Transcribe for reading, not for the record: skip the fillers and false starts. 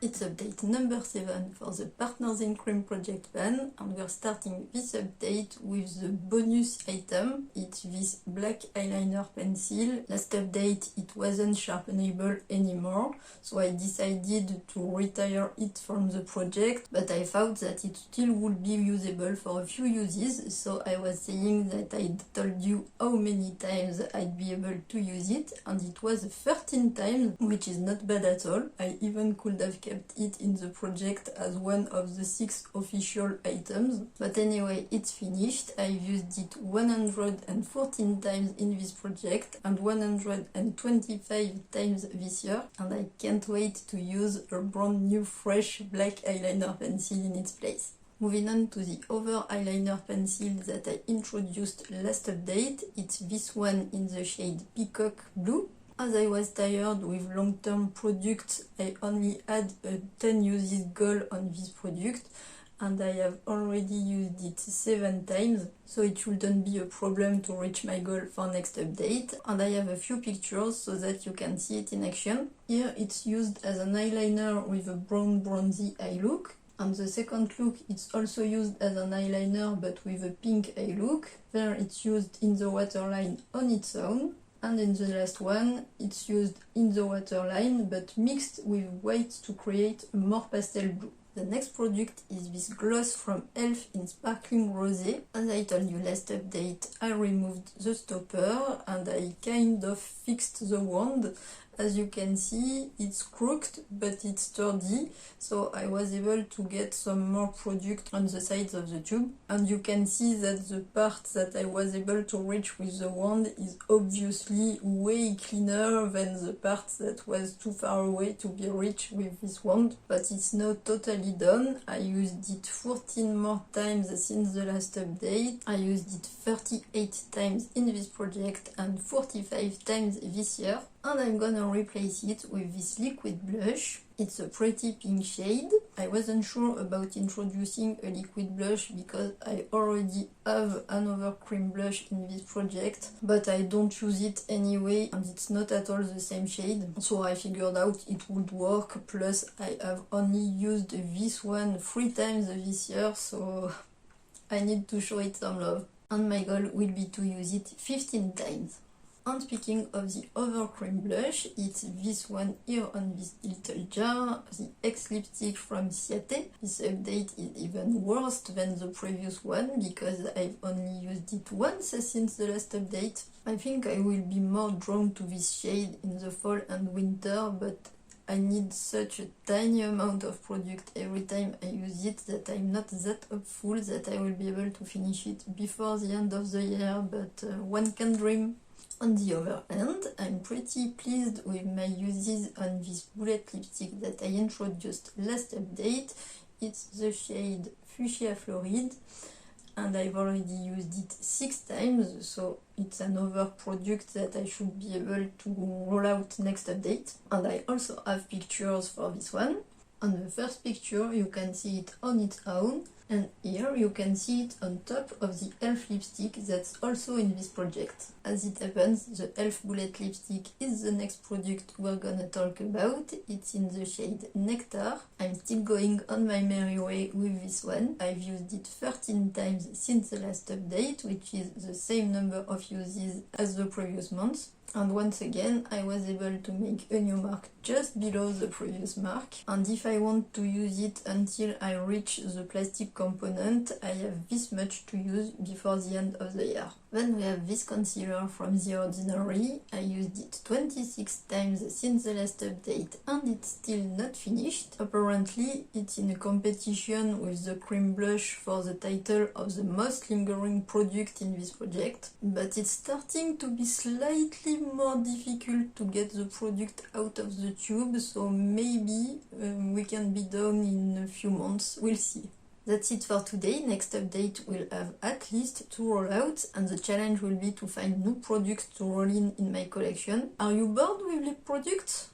it's update number 7 for the Partners in Crime project van, and we're starting this update with the bonus item. It's this black eyeliner pencil. Last update it wasn't sharpenable anymore, so I decided to retire it from the project, but I thought that it still would be usable for a few uses, so I was saying that I told you how many times I'd be able to use it, and it was 13 times, which is not bad at all. I even could have kept it in the project as one of the 6 official items. But anyway, it's finished. I've used it 114 times in this project and 125 times this year, and I can't wait to use a brand new fresh black eyeliner pencil in its place. Moving on to the other eyeliner pencil that I introduced last update, it's this one in the shade Peacock Blue. As I was tired with long-term products, I only had a 10 uses goal on this product, and I have already used it 7 times, so it shouldn't be a problem to reach my goal for next update. And I have a few pictures so that you can see it in action. Here it's used as an eyeliner with a brown bronzy eye look. And the second look, it's also used as an eyeliner but with a pink eye look. There it's used in the waterline on its own. And in the last one, it's used in the waterline but mixed with white to create a more pastel blue. The next product is this gloss from e.l.f. in Sparkling Rosé. As I told you last update, I removed the stopper and I kind of fixed the wand. As you can see, it's crooked but it's sturdy, so I was able to get some more product on the sides of the tube. And you can see that the part that I was able to reach with the wand is obviously way cleaner than the part that was too far away to be reached with this wand. But it's now totally done. I used it 14 more times since the last update. I used it 38 times in this project and 45 times this year. And I'm gonna replace it with this liquid blush. It's a pretty pink shade. I wasn't sure about introducing a liquid blush because I already have another cream blush in this project, but I don't use it anyway and it's not at all the same shade, so I figured out it would work. Plus I have only used this one 3 times this year, so I need to show it some love. And my goal will be to use it 15 times. And speaking of the other cream blush, it's this one here on this little jar, the X lipstick from Ciate. This update is even worse than the previous one because I've only used it once since the last update. I think I will be more drawn to this shade in the fall and winter, but I need such a tiny amount of product every time I use it that I'm not that hopeful that I will be able to finish it before the end of the year, but one can dream. On the other hand, I'm pretty pleased with my uses on this bullet lipstick that I introduced last update. It's the shade Fuchsia Florid, and I've already used it 6 times, so it's another product that I should be able to roll out next update. And I also have pictures for this one. On the first picture you can see it on its own, and here you can see it on top of the e.l.f. lipstick that's also in this project. As it happens, the e.l.f. bullet lipstick is the next product we're gonna talk about. It's in the shade Nectar. I'm still going on my merry way with this one. I've used it 13 times since the last update, which is the same number of uses as the previous month. And once again, I was able to make a new mark just below the previous mark. And if I want to use it until I reach the plastic component, I have this much to use before the end of the year. Then we have this concealer from The Ordinary. I used it 26 times since the last update and it's still not finished. Apparently, it's in a competition with the cream blush for the title of the most lingering product in this project. But it's starting to be slightly more difficult to get the product out of the tube, so maybe we can be done in a few months. We'll see. That's it for today. Next update will have at least 2 rollouts, and the challenge will be to find new products to roll in my collection. Are you bored with lip products?